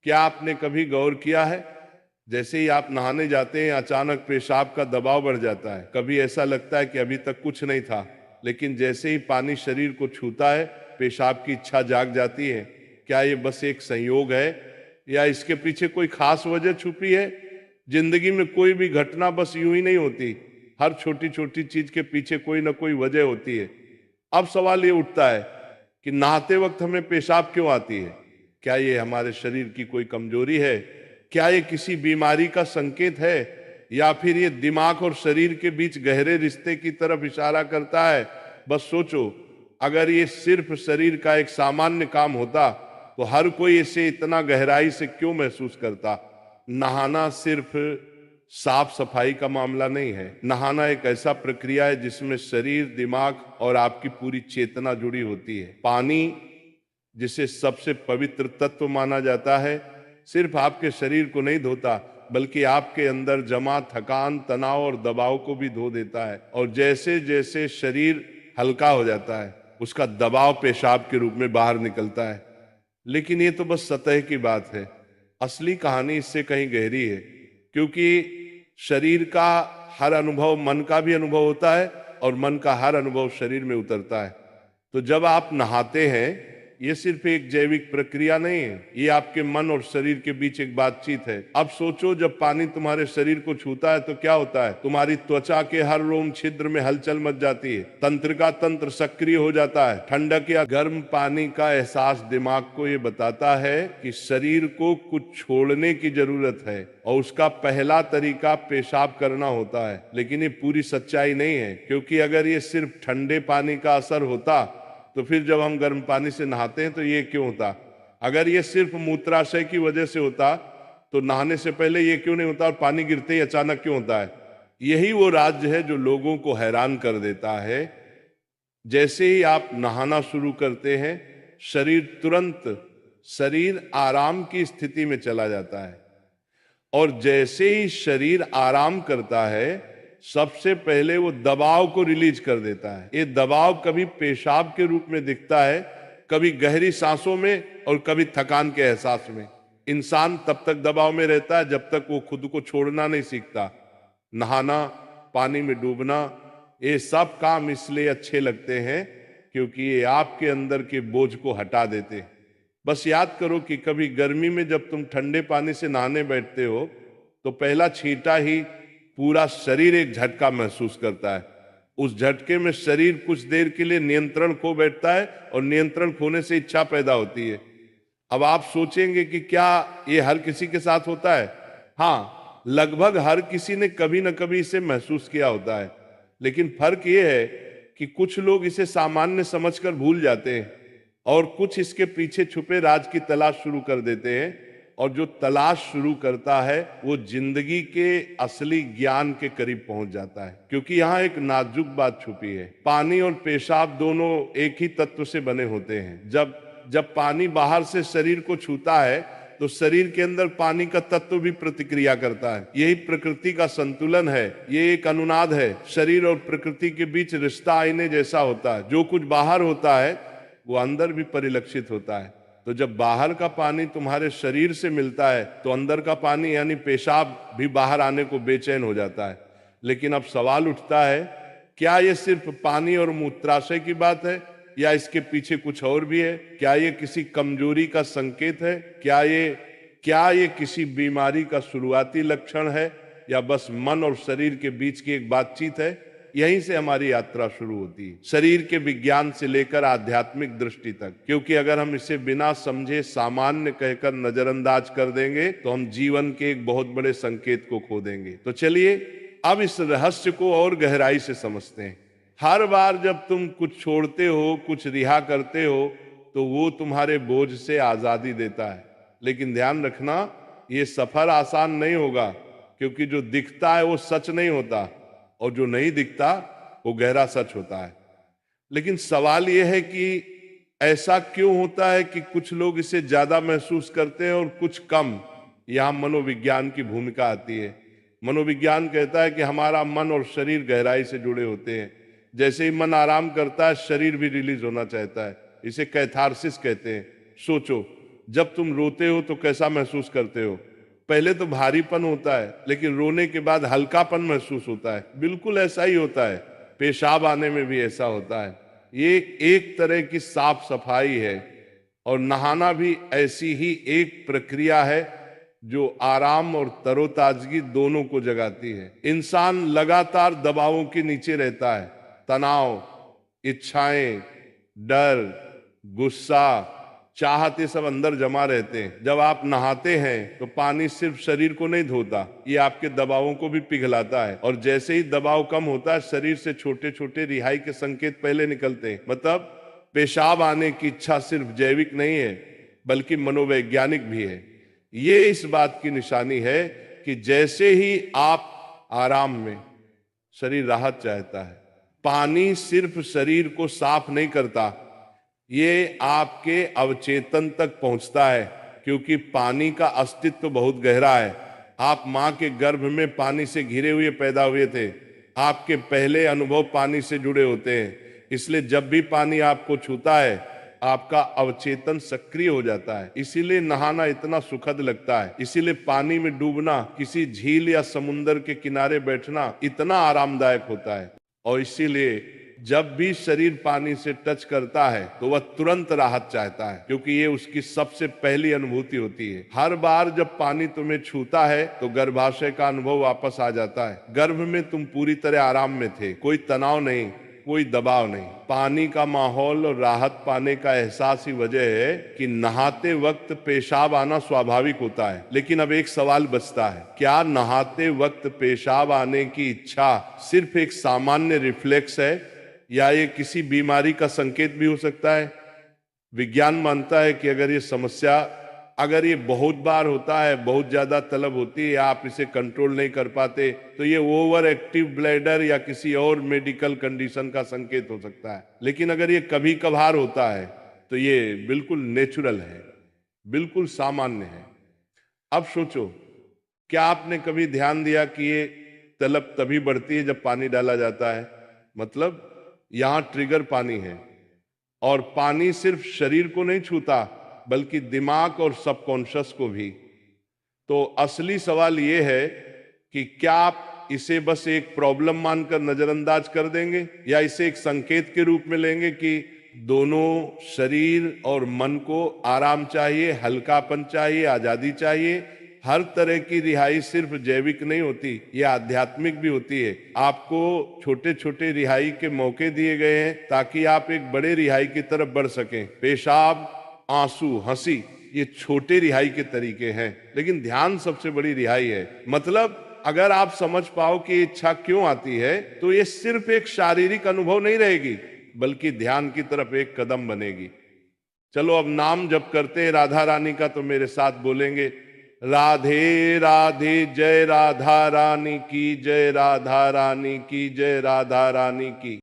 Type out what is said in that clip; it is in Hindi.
क्या आपने कभी गौर किया है, जैसे ही आप नहाने जाते हैं अचानक पेशाब का दबाव बढ़ जाता है। कभी ऐसा लगता है कि अभी तक कुछ नहीं था, लेकिन जैसे ही पानी शरीर को छूता है पेशाब की इच्छा जाग जाती है। क्या ये बस एक संयोग है या इसके पीछे कोई खास वजह छुपी है? जिंदगी में कोई भी घटना बस यूं ही नहीं होती, हर छोटी छोटी चीज के पीछे कोई ना कोई वजह होती है। अब सवाल ये उठता है कि नहाते वक्त हमें पेशाब क्यों आती है? क्या ये हमारे शरीर की कोई कमजोरी है? क्या ये किसी बीमारी का संकेत है, या फिर ये दिमाग और शरीर के बीच गहरे रिश्ते की तरफ इशारा करता है? बस सोचो, अगर ये सिर्फ शरीर का एक सामान्य काम होता तो हर कोई इसे इतना गहराई से क्यों महसूस करता? नहाना सिर्फ साफ सफाई का मामला नहीं है। नहाना एक ऐसा प्रक्रिया है जिसमें शरीर, दिमाग और आपकी पूरी चेतना जुड़ी होती है। पानी, जिसे सबसे पवित्र तत्व माना जाता है, सिर्फ आपके शरीर को नहीं धोता बल्कि आपके अंदर जमा थकान, तनाव और दबाव को भी धो देता है। और जैसे जैसे शरीर हल्का हो जाता है उसका दबाव पेशाब के रूप में बाहर निकलता है। लेकिन ये तो बस सतह की बात है, असली कहानी इससे कहीं गहरी है। क्योंकि शरीर का हर अनुभव मन का भी अनुभव होता है और मन का हर अनुभव शरीर में उतरता है। तो जब आप नहाते हैं ये सिर्फ एक जैविक प्रक्रिया नहीं है, ये आपके मन और शरीर के बीच एक बातचीत है। अब सोचो, जब पानी तुम्हारे शरीर को छूता है तो क्या होता है? तुम्हारी त्वचा के हर रोम छिद्र में हलचल मच जाती है, तंत्र का तंत्र सक्रिय हो जाता है। ठंडक या गर्म पानी का एहसास दिमाग को ये बताता है कि शरीर को कुछ छोड़ने की जरूरत है, और उसका पहला तरीका पेशाब करना होता है। लेकिन ये पूरी सच्चाई नहीं है, क्योंकि अगर ये सिर्फ ठंडे पानी का असर होता तो फिर जब हम गर्म पानी से नहाते हैं तो ये क्यों होता? अगर ये सिर्फ मूत्राशय की वजह से होता तो नहाने से पहले ये क्यों नहीं होता, और पानी गिरते ही अचानक क्यों होता है? यही वो राज्य है जो लोगों को हैरान कर देता है। जैसे ही आप नहाना शुरू करते हैं शरीर आराम की स्थिति में चला जाता है, और जैसे ही शरीर आराम करता है सबसे पहले वो दबाव को रिलीज कर देता है। ये दबाव कभी पेशाब के रूप में दिखता है, कभी गहरी सांसों में और कभी थकान के एहसास में। इंसान तब तक दबाव में रहता है जब तक वो खुद को छोड़ना नहीं सीखता। नहाना, पानी में डूबना, ये सब काम इसलिए अच्छे लगते हैं क्योंकि ये आपके अंदर के बोझ को हटा देते हैं। बस याद करो कि कभी गर्मी में जब तुम ठंडे पानी से नहाने बैठते हो तो पहला छींटा ही पूरा शरीर एक झटका महसूस करता है। उस झटके में शरीर कुछ देर के लिए नियंत्रण खो बैठता है, और नियंत्रण खोने से इच्छा पैदा होती है। अब आप सोचेंगे कि क्या ये हर किसी के साथ होता है? हाँ, लगभग हर किसी ने कभी ना कभी इसे महसूस किया होता है। लेकिन फर्क ये है कि कुछ लोग इसे सामान्य समझकर भूल जाते हैं और कुछ इसके पीछे छुपे राज की तलाश शुरू कर देते हैं। और जो तलाश शुरू करता है वो जिंदगी के असली ज्ञान के करीब पहुंच जाता है। क्योंकि यहाँ एक नाजुक बात छुपी है। पानी और पेशाब दोनों एक ही तत्व से बने होते हैं। जब पानी बाहर से शरीर को छूता है तो शरीर के अंदर पानी का तत्व भी प्रतिक्रिया करता है। यही प्रकृति का संतुलन है, ये एक अनुनाद है। शरीर और प्रकृति के बीच रिश्ता आईने जैसा होता है। जो कुछ बाहर होता है वो अंदर भी परिलक्षित होता है। तो जब बाहर का पानी तुम्हारे शरीर से मिलता है तो अंदर का पानी यानी पेशाब भी बाहर आने को बेचैन हो जाता है। लेकिन अब सवाल उठता है, क्या ये सिर्फ पानी और मूत्राशय की बात है या इसके पीछे कुछ और भी है? क्या ये किसी कमजोरी का संकेत है? क्या ये किसी बीमारी का शुरुआती लक्षण है, या बस मन और शरीर के बीच की एक बातचीत है? यहीं से हमारी यात्रा शुरू होती है, शरीर के विज्ञान से लेकर आध्यात्मिक दृष्टि तक। क्योंकि अगर हम इसे बिना समझे सामान्य कहकर नजरअंदाज कर देंगे तो हम जीवन के एक बहुत बड़े संकेत को खो देंगे। तो चलिए अब इस रहस्य को और गहराई से समझते हैं। हर बार जब तुम कुछ छोड़ते हो, कुछ रिहा करते हो, तो वो तुम्हारे बोझ से आजादी देता है। लेकिन ध्यान रखना, ये सफर आसान नहीं होगा, क्योंकि जो दिखता है वो सच नहीं होता, और जो नहीं दिखता वो गहरा सच होता है। लेकिन सवाल यह है कि ऐसा क्यों होता है कि कुछ लोग इसे ज्यादा महसूस करते हैं और कुछ कम? यहां मनोविज्ञान की भूमिका आती है। मनोविज्ञान कहता है कि हमारा मन और शरीर गहराई से जुड़े होते हैं। जैसे ही मन आराम करता है शरीर भी रिलीज होना चाहता है। इसे कैथारसिस कहते हैं। सोचो, जब तुम रोते हो तो कैसा महसूस करते हो? पहले तो भारीपन होता है, लेकिन रोने के बाद हल्कापन महसूस होता है। बिल्कुल ऐसा ही होता है, पेशाब आने में भी ऐसा होता है। ये एक तरह की साफ सफाई है, और नहाना भी ऐसी ही एक प्रक्रिया है जो आराम और तरोताजगी दोनों को जगाती है। इंसान लगातार दबावों के नीचे रहता है, तनाव, इच्छाएं, डर, गुस्सा, चाहते सब अंदर जमा रहते हैं। जब आप नहाते हैं तो पानी सिर्फ शरीर को नहीं धोता, ये आपके दबावों को भी पिघलाता है। और जैसे ही दबाव कम होता है, शरीर से छोटे छोटे रिहाई के संकेत पहले निकलते हैं। मतलब पेशाब आने की इच्छा सिर्फ जैविक नहीं है, बल्कि मनोवैज्ञानिक भी है। ये इस बात की निशानी है कि जैसे ही आप आराम में, शरीर राहत चाहता है। पानी सिर्फ शरीर को साफ नहीं करता, ये आपके अवचेतन तक पहुंचता है, क्योंकि पानी का अस्तित्व बहुत गहरा है। आप मां के गर्भ में पानी से घिरे हुए पैदा हुए थे। आपके पहले अनुभव पानी से जुड़े होते हैं। इसलिए जब भी पानी आपको छूता है, आपका अवचेतन सक्रिय हो जाता है। इसीलिए नहाना इतना सुखद लगता है। इसीलिए पानी में डूबना, किसी झील या समुंदर के किनारे बैठना इतना आरामदायक होता है। और इसीलिए जब भी शरीर पानी से टच करता है तो वह तुरंत राहत चाहता है, क्योंकि ये उसकी सबसे पहली अनुभूति होती है। हर बार जब पानी तुम्हें छूता है तो गर्भाशय का अनुभव वापस आ जाता है। गर्भ में तुम पूरी तरह आराम में थे, कोई तनाव नहीं, कोई दबाव नहीं। पानी का माहौल और राहत पाने का एहसास ही वजह है कि नहाते वक्त पेशाब आना स्वाभाविक होता है। लेकिन अब एक सवाल बचता है, क्या नहाते वक्त पेशाब आने की इच्छा सिर्फ एक सामान्य रिफ्लेक्स है, या ये किसी बीमारी का संकेत भी हो सकता है? विज्ञान मानता है कि अगर ये बहुत बार होता है, बहुत ज्यादा तलब होती है, या आप इसे कंट्रोल नहीं कर पाते, तो ये ओवर एक्टिव ब्लैडर या किसी और मेडिकल कंडीशन का संकेत हो सकता है। लेकिन अगर ये कभी कभार होता है तो ये बिल्कुल नेचुरल है, बिल्कुल सामान्य है। अब सोचो, क्या आपने कभी ध्यान दिया कि ये तलब तभी बढ़ती है जब पानी डाला जाता है? मतलब यहां ट्रिगर पानी है, और पानी सिर्फ शरीर को नहीं छूता, बल्कि दिमाग और सबकॉन्शियस को भी। तो असली सवाल यह है कि क्या आप इसे बस एक प्रॉब्लम मानकर नजरअंदाज कर देंगे, या इसे एक संकेत के रूप में लेंगे कि दोनों शरीर और मन को आराम चाहिए, हल्कापन चाहिए, आजादी चाहिए। हर तरह की रिहाई सिर्फ जैविक नहीं होती, ये आध्यात्मिक भी होती है। आपको छोटे छोटे रिहाई के मौके दिए गए हैं ताकि आप एक बड़े रिहाई की तरफ बढ़ सकें। पेशाब, आंसू, हंसी, ये छोटे रिहाई के तरीके हैं, लेकिन ध्यान सबसे बड़ी रिहाई है। मतलब अगर आप समझ पाओ कि इच्छा क्यों आती है, तो ये सिर्फ एक शारीरिक अनुभव नहीं रहेगी, बल्कि ध्यान की तरफ एक कदम बनेगी। चलो अब नाम जप करते हैं राधा रानी का, तो मेरे साथ बोलेंगे, राधे राधे, जय राधा रानी की जय, राधा रानी की जय, राधा रानी की।